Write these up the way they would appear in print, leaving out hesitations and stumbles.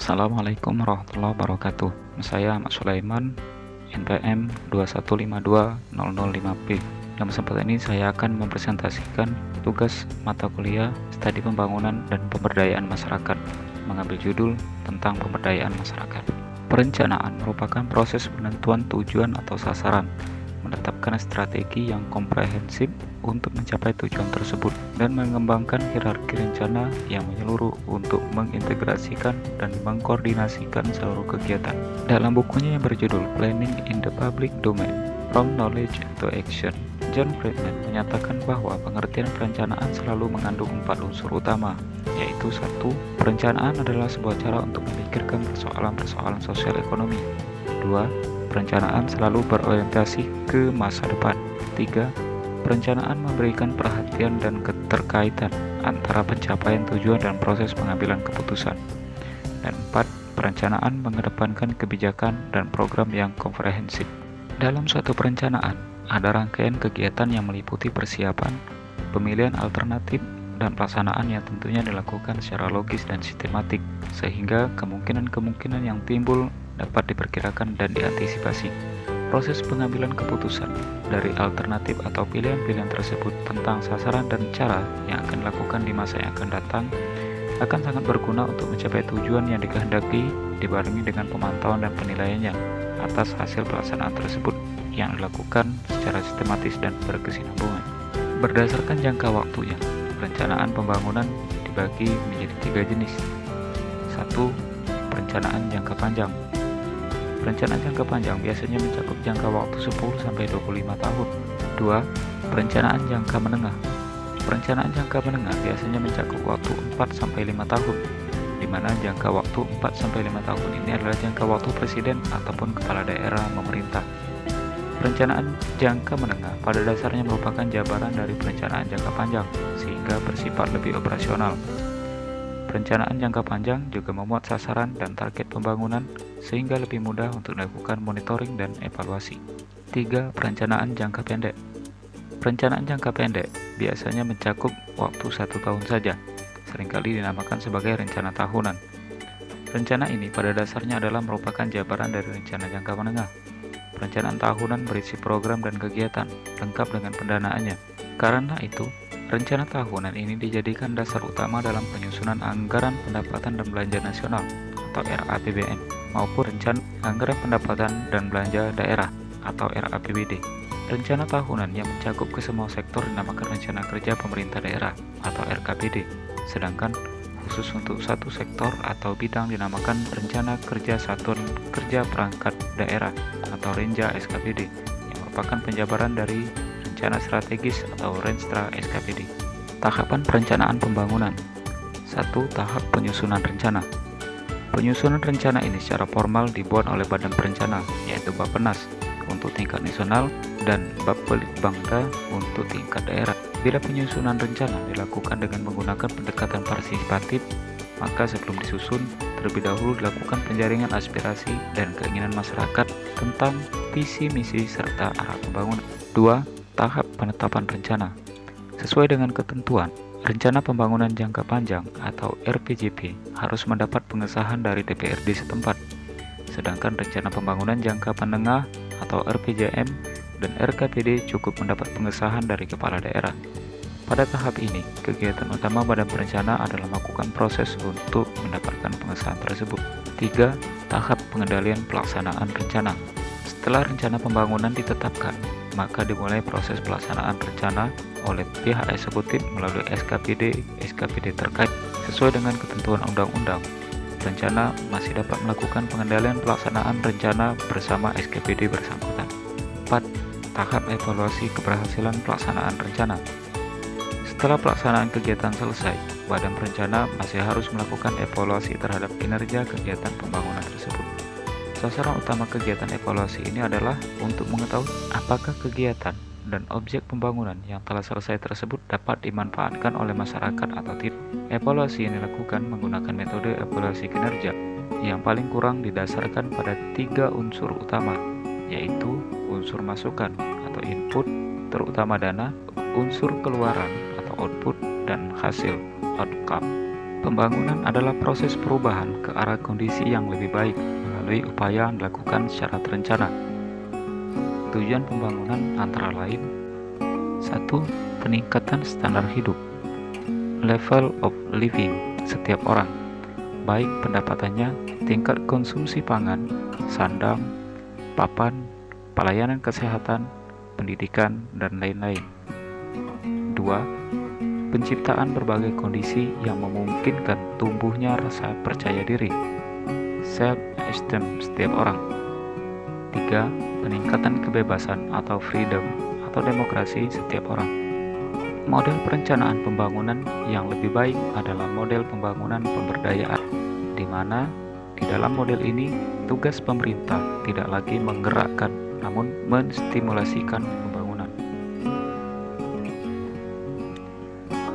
Assalamualaikum warahmatullahi wabarakatuh. Saya Ahmad Sulaiman, NPM 2152005P. Dalam kesempatan ini saya akan mempresentasikan tugas mata kuliah Studi Pembangunan dan Pemberdayaan Masyarakat, mengambil judul tentang pemberdayaan masyarakat. Perencanaan merupakan proses penentuan tujuan atau sasaran, menetapkan strategi yang komprehensif untuk mencapai tujuan tersebut, dan mengembangkan hierarki rencana yang menyeluruh untuk mengintegrasikan dan mengkoordinasikan seluruh kegiatan. Dalam bukunya yang berjudul Planning in the Public Domain, From Knowledge to Action, John Friedman menyatakan bahwa pengertian perencanaan selalu mengandung 4 unsur utama, yaitu 1. Perencanaan adalah sebuah cara untuk memikirkan persoalan-persoalan sosial ekonomi. 2. Perencanaan selalu berorientasi ke masa depan. 3. Perencanaan memberikan perhatian dan keterkaitan antara pencapaian tujuan dan proses pengambilan keputusan. Dan 4. Perencanaan mengedepankan kebijakan dan program yang komprehensif. Dalam suatu perencanaan, ada rangkaian kegiatan yang meliputi persiapan, pemilihan alternatif, dan pelaksanaan yang tentunya dilakukan secara logis dan sistematik, sehingga kemungkinan-kemungkinan yang timbul dapat diperkirakan dan diantisipasi. Proses pengambilan keputusan dari alternatif atau pilihan-pilihan tersebut tentang sasaran dan cara yang akan dilakukan di masa yang akan datang akan sangat berguna untuk mencapai tujuan yang dikehendaki, dibarengi dengan pemantauan dan penilaiannya atas hasil pelaksanaan tersebut yang dilakukan secara sistematis dan berkesinambungan. Berdasarkan jangka waktunya, perencanaan pembangunan dibagi menjadi 3 jenis. 1. Perencanaan jangka panjang. Perencanaan jangka panjang biasanya mencakup jangka waktu 10-25 tahun. 2. Perencanaan jangka menengah. Perencanaan jangka menengah biasanya mencakup waktu 4-5 tahun, di mana jangka waktu 4-5 tahun ini adalah jangka waktu presiden ataupun kepala daerah memerintah. Perencanaan jangka menengah pada dasarnya merupakan jabaran dari perencanaan jangka panjang, sehingga bersifat lebih operasional. Perencanaan jangka panjang juga memuat sasaran dan target pembangunan, sehingga lebih mudah untuk dilakukan monitoring dan evaluasi. 3. Perencanaan jangka pendek. Perencanaan jangka pendek biasanya mencakup waktu 1 tahun saja, seringkali dinamakan sebagai rencana tahunan. Rencana ini pada dasarnya adalah merupakan jabaran dari rencana jangka menengah. Perencanaan tahunan berisi program dan kegiatan, lengkap dengan pendanaannya. Karena itu, rencana tahunan ini dijadikan dasar utama dalam penyusunan anggaran pendapatan dan belanja nasional atau RAPBN, maupun rencana anggaran pendapatan dan belanja daerah atau RAPBD. Rencana tahunan yang mencakup ke semua sektor dinamakan rencana kerja pemerintah daerah atau RKPD, sedangkan khusus untuk satu sektor atau bidang dinamakan rencana kerja satuan kerja perangkat daerah atau Renja SKPD, yang merupakan penjabaran dari rencana strategis atau Renstra SKPD. Tahapan perencanaan pembangunan. 1. Tahap penyusunan rencana. Penyusunan rencana ini secara formal dibuat oleh Badan Perencana, yaitu Bappenas untuk tingkat nasional dan Bapelitbangda untuk tingkat daerah. Bila penyusunan rencana dilakukan dengan menggunakan pendekatan partisipatif, maka sebelum disusun, terlebih dahulu dilakukan penjaringan aspirasi dan keinginan masyarakat tentang visi misi serta arah pembangunan. 2. Tahap penetapan rencana. Sesuai dengan ketentuan, rencana pembangunan jangka panjang atau RPJP harus mendapat pengesahan dari DPRD setempat, sedangkan rencana pembangunan jangka menengah atau RPJM dan RKPD cukup mendapat pengesahan dari kepala daerah. Pada tahap ini, kegiatan utama Badan Perencana adalah melakukan proses untuk mendapatkan pengesahan tersebut. 3. Tahap pengendalian pelaksanaan rencana. Setelah rencana pembangunan ditetapkan, maka dimulai proses pelaksanaan rencana oleh pihak eksekutif melalui SKPD terkait. Sesuai dengan ketentuan undang-undang, rencana masih dapat melakukan pengendalian pelaksanaan rencana bersama SKPD bersangkutan. 4. Tahap evaluasi keberhasilan pelaksanaan rencana. Setelah pelaksanaan kegiatan selesai, Badan Perencana masih harus melakukan evaluasi terhadap kinerja kegiatan pembangunan tersebut. Sasaran utama kegiatan evaluasi ini adalah untuk mengetahui apakah kegiatan dan objek pembangunan yang telah selesai tersebut dapat dimanfaatkan oleh masyarakat atau tidak. Evaluasi yang dilakukan menggunakan metode evaluasi kinerja yang paling kurang didasarkan pada 3 unsur utama, yaitu unsur masukan atau input, terutama dana, unsur keluaran atau output, dan hasil outcome. Pembangunan adalah proses perubahan ke arah kondisi yang lebih baik melalui upaya yang dilakukan secara terencana. Tujuan pembangunan antara lain: 1. Peningkatan standar hidup, level of living setiap orang, baik pendapatannya, tingkat konsumsi pangan, sandang, papan, pelayanan kesehatan, pendidikan, dan lain-lain. 2. Penciptaan berbagai kondisi yang memungkinkan tumbuhnya rasa percaya diri, self-esteem setiap orang. 3. Peningkatan kebebasan atau freedom atau demokrasi setiap orang. Model perencanaan pembangunan yang lebih baik adalah model pembangunan pemberdayaan, di mana di dalam model ini tugas pemerintah tidak lagi menggerakkan, namun menstimulasikan pembangunan.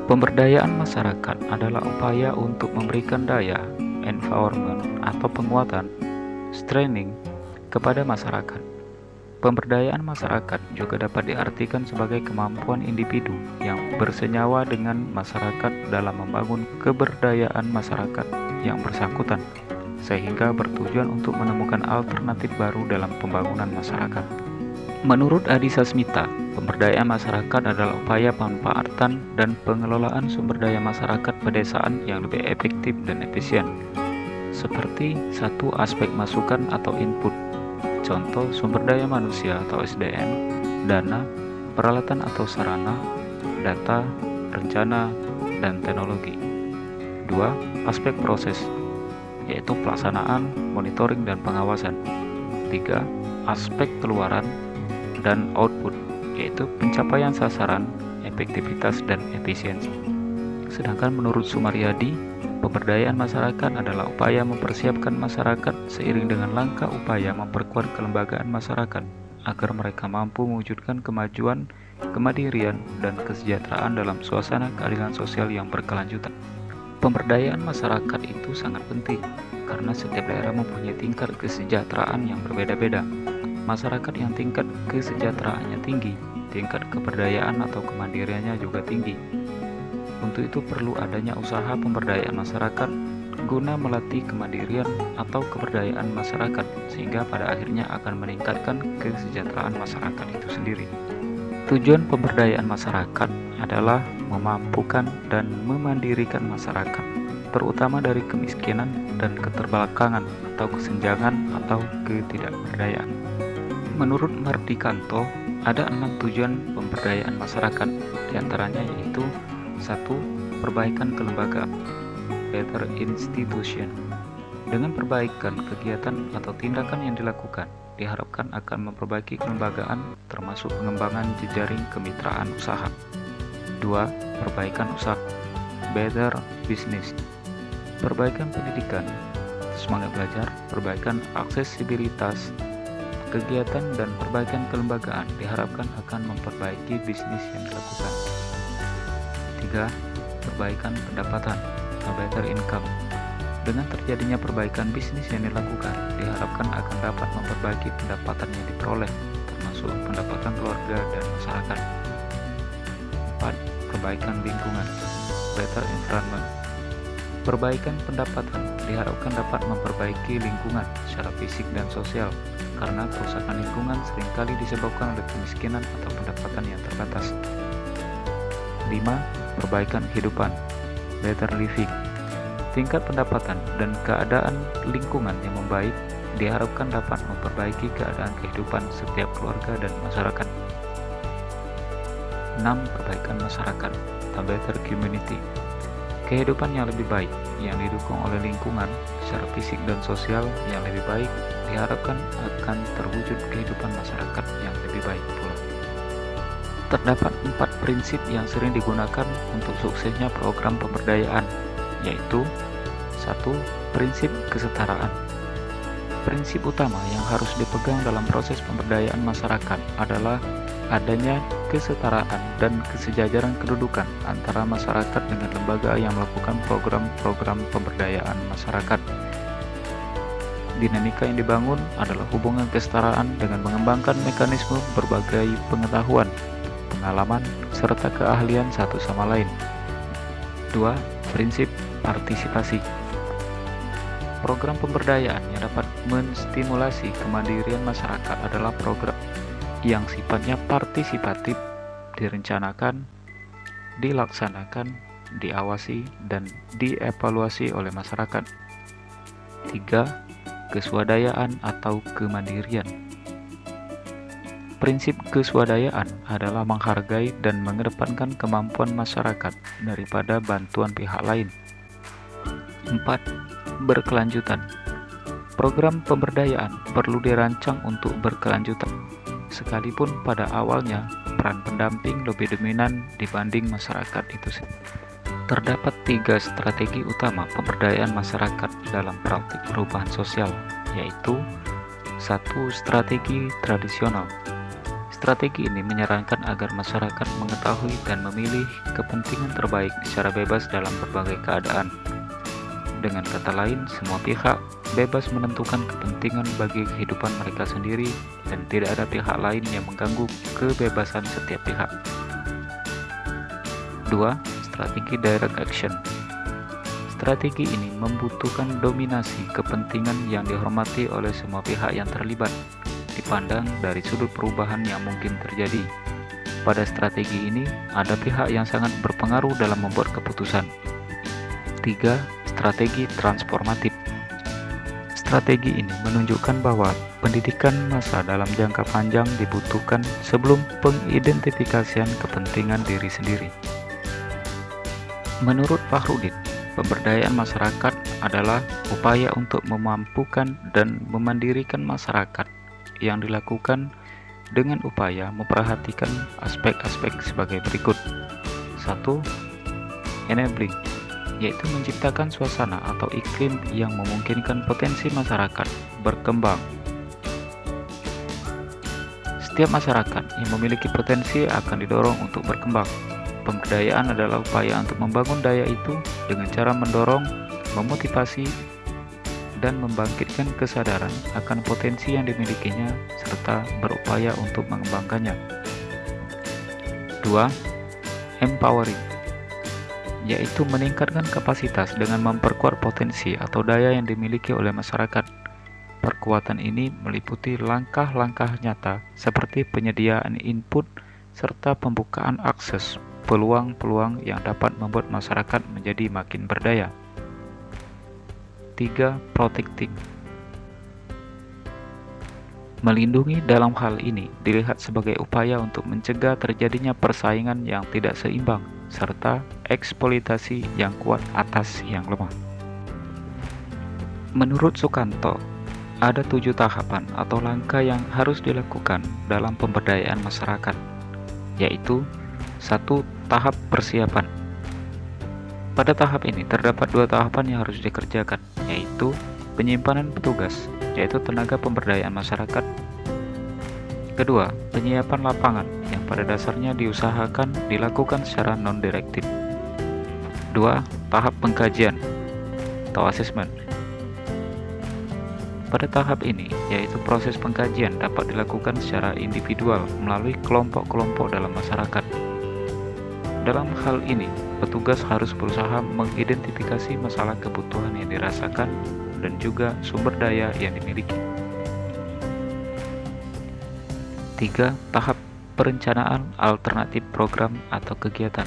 Pemberdayaan masyarakat adalah upaya untuk memberikan daya, empowerment atau penguatan, strengthening kepada masyarakat. Pemberdayaan masyarakat juga dapat diartikan sebagai kemampuan individu yang bersenyawa dengan masyarakat dalam membangun keberdayaan masyarakat yang bersangkutan, sehingga bertujuan untuk menemukan alternatif baru dalam pembangunan masyarakat. Menurut Adi Sasmita, pemberdayaan masyarakat adalah upaya pemanfaatan dan pengelolaan sumber daya masyarakat pedesaan yang lebih efektif dan efisien, seperti 1. Aspek masukan atau input, contoh sumber daya manusia atau SDM, dana, peralatan atau sarana, data, rencana, dan teknologi. 2. Aspek proses, yaitu pelaksanaan, monitoring, dan pengawasan. 3. Aspek keluaran dan output, yaitu pencapaian sasaran, efektivitas, dan efisiensi. Sedangkan menurut Sumaryadi, pemberdayaan masyarakat adalah upaya mempersiapkan masyarakat seiring dengan langkah upaya memperkuat kelembagaan masyarakat agar mereka mampu mewujudkan kemajuan, kemandirian, dan kesejahteraan dalam suasana keadilan sosial yang berkelanjutan. Pemberdayaan masyarakat itu sangat penting karena setiap daerah mempunyai tingkat kesejahteraan yang berbeda-beda. Masyarakat yang tingkat kesejahteraannya tinggi, tingkat keberdayaan atau kemandiriannya juga tinggi. Untuk itu perlu adanya usaha pemberdayaan masyarakat guna melatih kemandirian atau keberdayaan masyarakat, sehingga pada akhirnya akan meningkatkan kesejahteraan masyarakat itu sendiri. Tujuan pemberdayaan masyarakat adalah memampukan dan memandirikan masyarakat, terutama dari kemiskinan dan keterbelakangan atau kesenjangan atau ketidakberdayaan. Menurut Mardikanto, ada 6 tujuan pemberdayaan masyarakat, diantaranya yaitu 1. Perbaikan kelembagaan, better institution. Dengan perbaikan kegiatan atau tindakan yang dilakukan, diharapkan akan memperbaiki kelembagaan termasuk pengembangan jejaring kemitraan usaha. 2. Perbaikan usaha, better business. Perbaikan pendidikan, semangat belajar, perbaikan aksesibilitas kegiatan dan perbaikan kelembagaan diharapkan akan memperbaiki bisnis yang dilakukan. 3. Perbaikan pendapatan, better income. Dengan terjadinya perbaikan bisnis yang dilakukan, diharapkan akan dapat memperbaiki pendapatan yang diperoleh, termasuk pendapatan keluarga dan masyarakat. 4. Perbaikan lingkungan, better environment. Perbaikan pendapatan diharapkan dapat memperbaiki lingkungan secara fisik dan sosial, karena kerusakan lingkungan seringkali disebabkan oleh kemiskinan atau pendapatan yang terbatas. 5. Perbaikan kehidupan, better living. Tingkat pendapatan dan keadaan lingkungan yang membaik diharapkan dapat memperbaiki keadaan kehidupan setiap keluarga dan masyarakat. 6. Perbaikan masyarakat, a better community. Kehidupan yang lebih baik yang didukung oleh lingkungan secara fisik dan sosial yang lebih baik diharapkan akan terwujud kehidupan masyarakat yang lebih baik pula. Terdapat 4 prinsip yang sering digunakan untuk suksesnya program pemberdayaan, yaitu 1. Prinsip kesetaraan. Prinsip utama yang harus dipegang dalam proses pemberdayaan masyarakat adalah adanya kesetaraan dan kesejajaran kedudukan antara masyarakat dengan lembaga yang melakukan program-program pemberdayaan masyarakat. Dinamika yang dibangun adalah hubungan kesetaraan dengan mengembangkan mekanisme berbagai pengetahuan, pengalaman, serta keahlian satu sama lain. 2. Prinsip partisipasi. Program pemberdayaan yang dapat menstimulasi kemandirian masyarakat adalah program yang sifatnya partisipatif, direncanakan, dilaksanakan, diawasi, dan dievaluasi oleh masyarakat. 3. Keswadayaan atau kemandirian. Prinsip keswadayaan adalah menghargai dan mengedepankan kemampuan masyarakat daripada bantuan pihak lain. 4. Berkelanjutan. Program pemberdayaan perlu dirancang untuk berkelanjutan, sekalipun pada awalnya peran pendamping lebih dominan dibanding masyarakat itu sendiri. Terdapat 3 strategi utama pemberdayaan masyarakat dalam praktik perubahan sosial, yaitu 1. Strategi tradisional. Strategi ini menyarankan agar masyarakat mengetahui dan memilih kepentingan terbaik secara bebas dalam berbagai keadaan. Dengan kata lain, semua pihak bebas menentukan kepentingan bagi kehidupan mereka sendiri dan tidak ada pihak lain yang mengganggu kebebasan setiap pihak. 2. Strategi direct action. Strategi ini membutuhkan dominasi kepentingan yang dihormati oleh semua pihak yang terlibat, dipandang dari sudut perubahan yang mungkin terjadi. Pada strategi ini, ada pihak yang sangat berpengaruh dalam membuat keputusan. 3. Strategi transformatif. Strategi ini menunjukkan bahwa pendidikan massa dalam jangka panjang dibutuhkan sebelum pengidentifikasian kepentingan diri sendiri. Menurut Fakhrudin, pemberdayaan masyarakat adalah upaya untuk memampukan dan memandirikan masyarakat yang dilakukan dengan upaya memperhatikan aspek-aspek sebagai berikut. 1. Enabling, yaitu menciptakan suasana atau iklim yang memungkinkan potensi masyarakat berkembang. Setiap masyarakat yang memiliki potensi akan didorong untuk berkembang. Pemberdayaan adalah upaya untuk membangun daya itu dengan cara mendorong, memotivasi, dan membangkitkan kesadaran akan potensi yang dimilikinya serta berupaya untuk mengembangkannya. 2. Empowering, yaitu meningkatkan kapasitas dengan memperkuat potensi atau daya yang dimiliki oleh masyarakat. Perkuatan ini meliputi langkah-langkah nyata seperti penyediaan input serta pembukaan akses peluang-peluang yang dapat membuat masyarakat menjadi makin berdaya. 3. Protecting. Melindungi dalam hal ini dilihat sebagai upaya untuk mencegah terjadinya persaingan yang tidak seimbang serta eksploitasi yang kuat atas yang lemah. Menurut Sukanto, ada 7 tahapan atau langkah yang harus dilakukan dalam pemberdayaan masyarakat, yaitu 1. Tahap persiapan. Pada tahap ini terdapat 2 tahapan yang harus dikerjakan, yaitu penyimpanan petugas, yaitu tenaga pemberdayaan masyarakat. Kedua, penyiapan lapangan yang pada dasarnya diusahakan dilakukan secara non-direktif. 2. Tahap pengkajian atau asesmen. Pada tahap ini, yaitu proses pengkajian dapat dilakukan secara individual melalui kelompok-kelompok dalam masyarakat. Dalam hal ini, petugas harus berusaha mengidentifikasi masalah kebutuhan yang dirasakan dan juga sumber daya yang dimiliki. 3. Tahap perencanaan alternatif program atau kegiatan.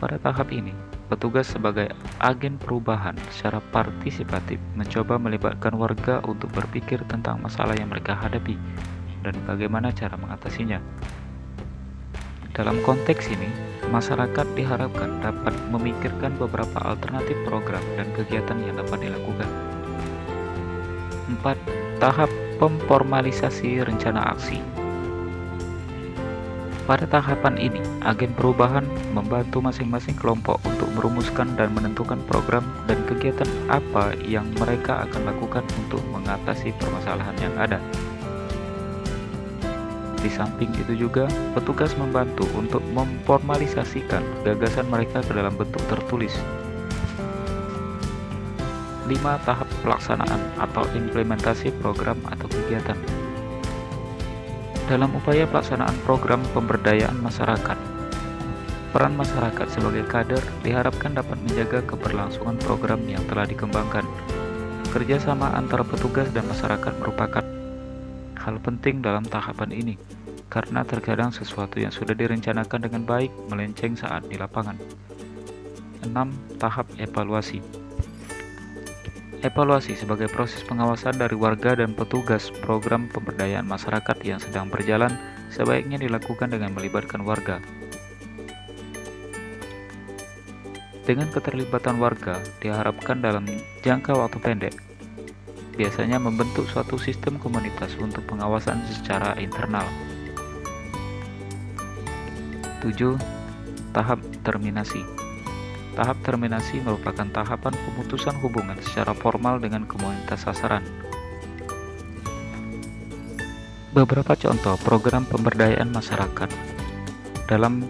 Pada tahap ini, petugas sebagai agen perubahan secara partisipatif mencoba melibatkan warga untuk berpikir tentang masalah yang mereka hadapi dan bagaimana cara mengatasinya. Dalam konteks ini, masyarakat diharapkan dapat memikirkan beberapa alternatif program dan kegiatan yang dapat dilakukan. 4. Tahap pemformalisasi rencana aksi. Pada tahapan ini, agen perubahan membantu masing-masing kelompok untuk merumuskan dan menentukan program dan kegiatan apa yang mereka akan lakukan untuk mengatasi permasalahan yang ada. Di samping itu juga, petugas membantu untuk memformalisasikan gagasan mereka ke dalam bentuk tertulis. 5. Tahap pelaksanaan atau implementasi program atau kegiatan. Dalam upaya pelaksanaan program pemberdayaan masyarakat, Peran masyarakat sebagai kader diharapkan dapat menjaga keberlangsungan program yang telah dikembangkan. Kerjasama antara petugas dan masyarakat merupakan hal penting dalam tahapan ini, karena terkadang sesuatu yang sudah direncanakan dengan baik melenceng saat di lapangan. 6. Tahap evaluasi. Evaluasi sebagai proses pengawasan dari warga dan petugas program pemberdayaan masyarakat yang sedang berjalan sebaiknya dilakukan dengan melibatkan warga. Dengan keterlibatan warga diharapkan dalam jangka waktu pendek, biasanya membentuk suatu sistem komunitas untuk pengawasan secara internal. 7. Tahap terminasi. Tahap terminasi merupakan tahapan pemutusan hubungan secara formal dengan komunitas sasaran. Beberapa contoh program pemberdayaan masyarakat dalam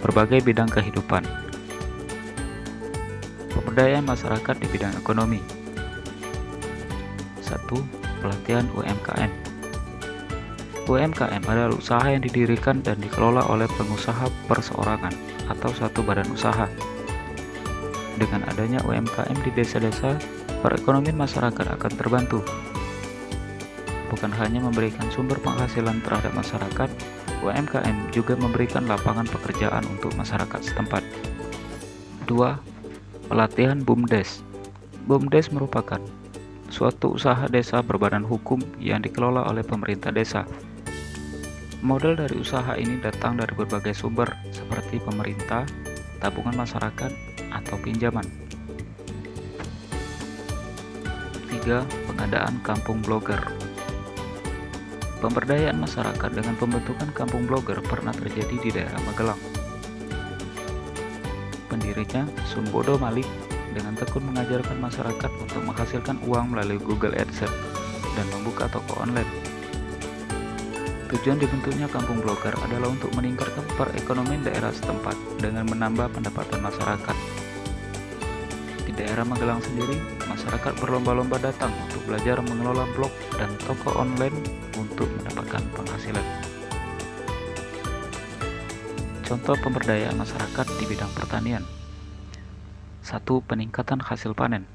berbagai bidang kehidupan. Pemberdayaan masyarakat di bidang ekonomi. 1. Pelatihan UMKM. UMKM adalah usaha yang didirikan dan dikelola oleh pengusaha perseorangan atau satu badan usaha. Dengan adanya UMKM di desa-desa, perekonomian masyarakat akan terbantu. Bukan hanya memberikan sumber penghasilan terhadap masyarakat, UMKM juga memberikan lapangan pekerjaan untuk masyarakat setempat. 2. Pelatihan BUMDes. BUMDes merupakan suatu usaha desa berbadan hukum yang dikelola oleh pemerintah desa. Modal dari usaha ini datang dari berbagai sumber seperti pemerintah, tabungan masyarakat, atau pinjaman. 3. Pengadaan kampung blogger. Pemberdayaan masyarakat dengan pembentukan kampung blogger pernah terjadi di daerah Magelang. Pendirinya, Sumbodo Malik, dengan tekun mengajarkan masyarakat untuk menghasilkan uang melalui Google AdSense dan membuka toko online. Tujuan dibentuknya kampung blogger adalah untuk meningkatkan perekonomian daerah setempat dengan menambah pendapatan masyarakat. Di daerah Magelang sendiri, masyarakat berlomba-lomba datang untuk belajar mengelola blog dan toko online untuk mendapatkan penghasilan. Contoh pemberdayaan masyarakat di bidang pertanian. 1. Peningkatan hasil panen.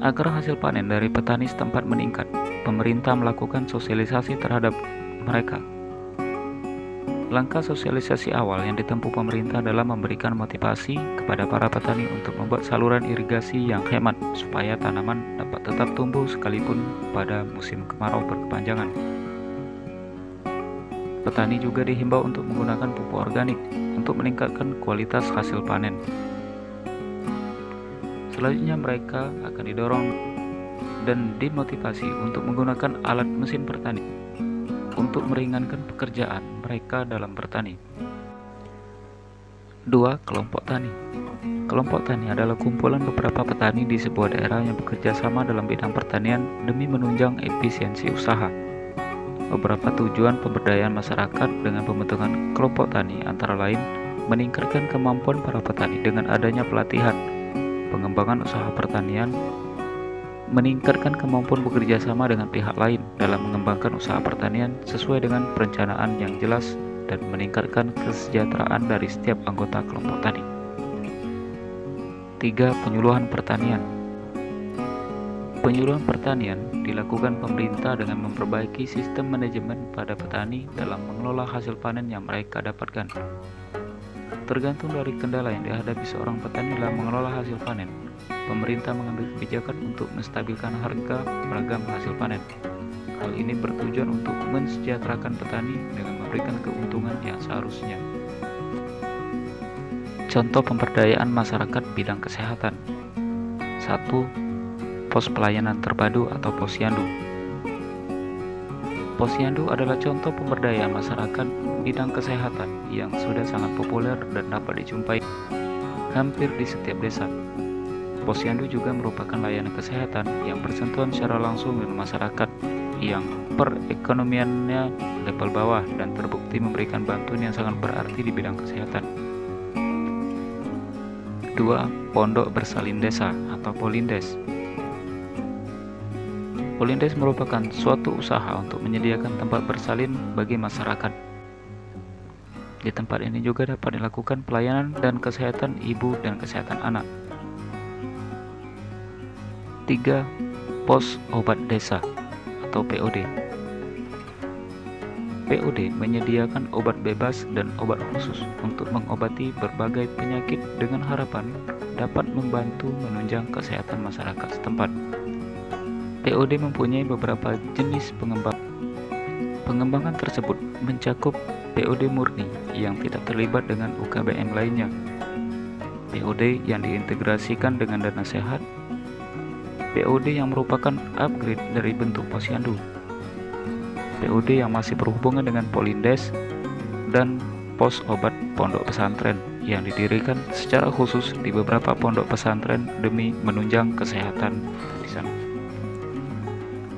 Agar hasil panen dari petani setempat meningkat, pemerintah melakukan sosialisasi terhadap mereka. Langkah sosialisasi awal yang ditempuh pemerintah adalah memberikan motivasi kepada para petani untuk membuat saluran irigasi yang hemat supaya tanaman dapat tetap tumbuh sekalipun pada musim kemarau berkepanjangan. Petani juga dihimbau untuk menggunakan pupuk organik untuk meningkatkan kualitas hasil panen. Selanjutnya mereka akan didorong dan dimotivasi untuk menggunakan alat mesin pertani untuk meringankan pekerjaan mereka dalam bertani. 2. Kelompok tani. Kelompok tani adalah kumpulan beberapa petani di sebuah daerah yang bekerja sama dalam bidang pertanian demi menunjang efisiensi usaha. Beberapa tujuan pemberdayaan masyarakat dengan pembentukan kelompok tani antara lain meningkatkan kemampuan para petani dengan adanya pelatihan, pengembangan usaha pertanian, meningkatkan kemampuan bekerja sama dengan pihak lain dalam mengembangkan usaha pertanian sesuai dengan perencanaan yang jelas dan meningkatkan kesejahteraan dari setiap anggota kelompok tani. 3. Penyuluhan pertanian. Penyuluhan pertanian dilakukan pemerintah dengan memperbaiki sistem manajemen pada petani dalam mengelola hasil panen yang mereka dapatkan. Tergantung dari kendala yang dihadapi seorang petani dalam mengelola hasil panen, pemerintah mengambil kebijakan untuk menstabilkan harga beragam hasil panen. Hal ini bertujuan untuk mensejahterakan petani dengan memberikan keuntungan yang seharusnya. Contoh pemberdayaan masyarakat bidang kesehatan. 1. Pos pelayanan terpadu atau posyandu. Posyandu adalah contoh pemberdayaan masyarakat bidang kesehatan yang sudah sangat populer dan dapat dijumpai hampir di setiap desa. Posyandu juga merupakan layanan kesehatan yang bersentuhan secara langsung dengan masyarakat yang perekonomiannya level bawah dan terbukti memberikan bantuan yang sangat berarti di bidang kesehatan. 2. Pondok bersalin desa atau Polindes. Polindes merupakan suatu usaha untuk menyediakan tempat bersalin bagi masyarakat. Di tempat ini juga dapat dilakukan pelayanan dan kesehatan ibu dan kesehatan anak. 3. Pos obat desa atau POD. POD menyediakan obat bebas dan obat khusus untuk mengobati berbagai penyakit dengan harapan dapat membantu menunjang kesehatan masyarakat setempat. POD mempunyai beberapa jenis pengembangan. Pengembangan tersebut mencakup POD murni yang tidak terlibat dengan UKBM lainnya, POD yang diintegrasikan dengan dana sehat, POD yang merupakan upgrade dari bentuk posyandu, POD yang masih berhubungan dengan Polindes, dan pos obat pondok pesantren yang didirikan secara khusus di beberapa pondok pesantren demi menunjang kesehatan di sana.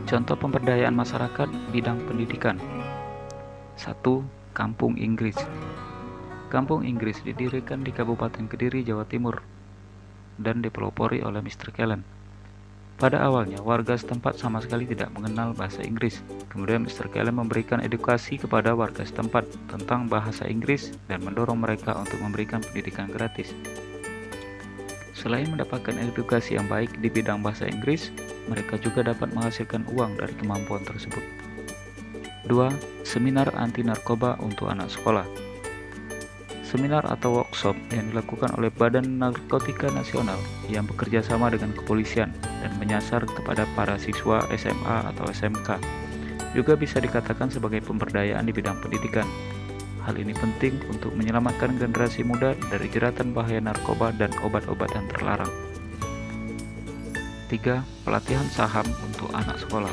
Contoh pemberdayaan masyarakat bidang pendidikan. 1. Kampung Inggris. Kampung Inggris didirikan di Kabupaten Kediri, Jawa Timur dan dipelopori oleh Mr. Kellen. Pada awalnya, warga setempat sama sekali tidak mengenal bahasa Inggris. Kemudian Mr. Kellen memberikan edukasi kepada warga setempat tentang bahasa Inggris dan mendorong mereka untuk memberikan pendidikan gratis. Selain mendapatkan edukasi yang baik di bidang bahasa Inggris, mereka juga dapat menghasilkan uang dari kemampuan tersebut. 2. Seminar anti narkoba untuk anak sekolah. Seminar atau workshop yang dilakukan oleh Badan Narkotika Nasional yang bekerja sama dengan kepolisian dan menyasar kepada para siswa SMA atau SMK juga bisa dikatakan sebagai pemberdayaan di bidang pendidikan. Hal ini penting untuk menyelamatkan generasi muda dari jeratan bahaya narkoba dan obat-obatan terlarang. 3. Pelatihan saham untuk anak sekolah.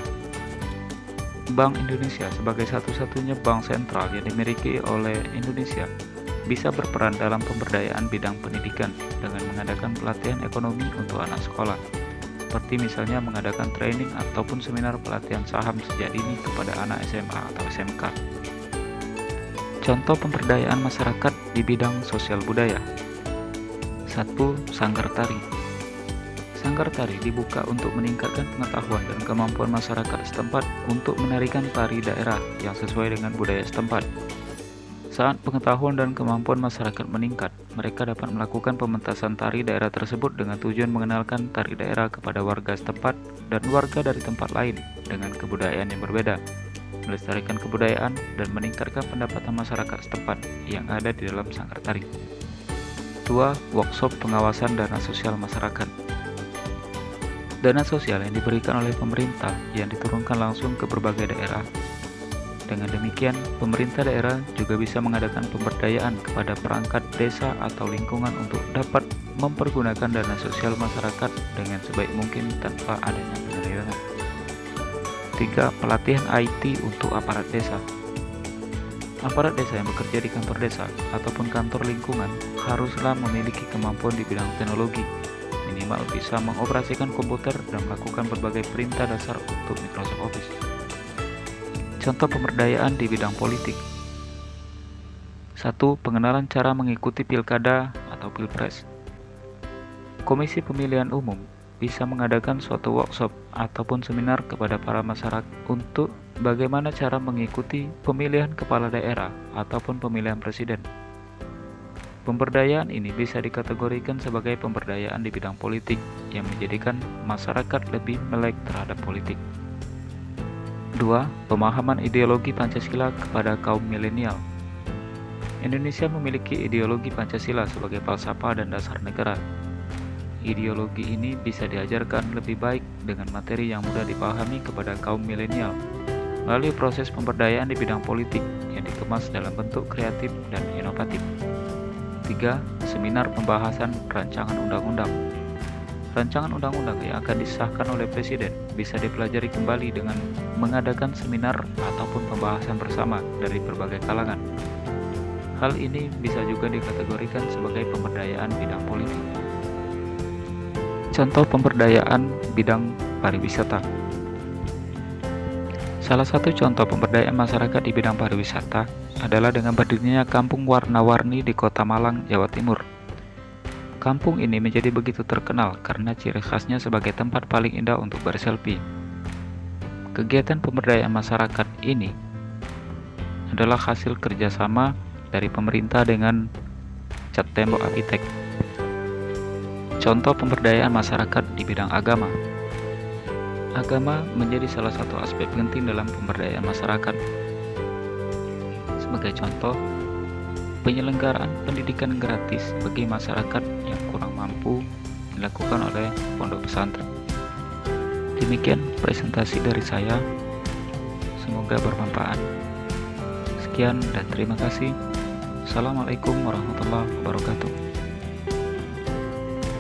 Bank Indonesia sebagai satu-satunya bank sentral yang dimiliki oleh Indonesia bisa berperan dalam pemberdayaan bidang pendidikan dengan mengadakan pelatihan ekonomi untuk anak sekolah, seperti misalnya mengadakan training ataupun seminar pelatihan saham sejak dini kepada anak SMA atau SMK. Contoh pemberdayaan masyarakat di bidang sosial budaya. 1. Sanggar Tari. Sanggar Tari dibuka untuk meningkatkan pengetahuan dan kemampuan masyarakat setempat untuk menarikan tari daerah yang sesuai dengan budaya setempat. Saat pengetahuan dan kemampuan masyarakat meningkat, mereka dapat melakukan pementasan tari daerah tersebut dengan tujuan mengenalkan tari daerah kepada warga setempat dan warga dari tempat lain dengan kebudayaan yang berbeda, melestarikan kebudayaan dan meningkatkan pendapatan masyarakat setempat yang ada di dalam sanggar tari. 2. Workshop pengawasan dana sosial masyarakat. Dana sosial yang diberikan oleh pemerintah yang diturunkan langsung ke berbagai daerah. Dengan demikian, pemerintah daerah juga bisa mengadakan pemberdayaan kepada perangkat desa atau lingkungan untuk dapat mempergunakan dana sosial masyarakat dengan sebaik mungkin tanpa adanya penyelewengan. 3. Pelatihan IT untuk aparat desa. Aparat desa yang bekerja di kantor desa ataupun kantor lingkungan haruslah memiliki kemampuan di bidang teknologi, minimal bisa mengoperasikan komputer dan melakukan berbagai perintah dasar untuk Microsoft Office. Contoh pemberdayaan di bidang politik. 1. Pengenalan cara mengikuti pilkada atau pilpres. Komisi Pemilihan Umum bisa mengadakan suatu workshop ataupun seminar kepada para masyarakat untuk bagaimana cara mengikuti pemilihan kepala daerah ataupun pemilihan presiden. Pemberdayaan ini bisa dikategorikan sebagai pemberdayaan di bidang politik yang menjadikan masyarakat lebih melek terhadap politik. 2. Pemahaman ideologi Pancasila kepada kaum milenial. Indonesia memiliki ideologi Pancasila sebagai falsafah dan dasar negara. Ideologi ini bisa diajarkan lebih baik dengan materi yang mudah dipahami kepada kaum milenial melalui proses pemberdayaan di bidang politik yang dikemas dalam bentuk kreatif dan inovatif. 3. Seminar pembahasan rancangan undang-undang. Rancangan undang-undang yang akan disahkan oleh Presiden bisa dipelajari kembali dengan mengadakan seminar ataupun pembahasan bersama dari berbagai kalangan. Hal ini bisa juga dikategorikan sebagai pemberdayaan bidang politik. Contoh pemberdayaan bidang pariwisata. Salah satu contoh pemberdayaan masyarakat di bidang pariwisata adalah dengan berdirinya Kampung Warna-Warni di Kota Malang, Jawa Timur. Kampung ini menjadi begitu terkenal karena ciri khasnya sebagai tempat paling indah untuk berselfie. Kegiatan pemberdayaan masyarakat ini adalah hasil kerjasama dari pemerintah dengan cat tembok arsitek. Contoh pemberdayaan masyarakat di bidang agama. Agama menjadi salah satu aspek penting dalam pemberdayaan masyarakat. Sebagai contoh, penyelenggaraan pendidikan gratis bagi masyarakat yang kurang mampu dilakukan oleh pondok pesantren. Demikian presentasi dari saya. Semoga bermanfaat. Sekian dan terima kasih. Assalamualaikum warahmatullahi wabarakatuh.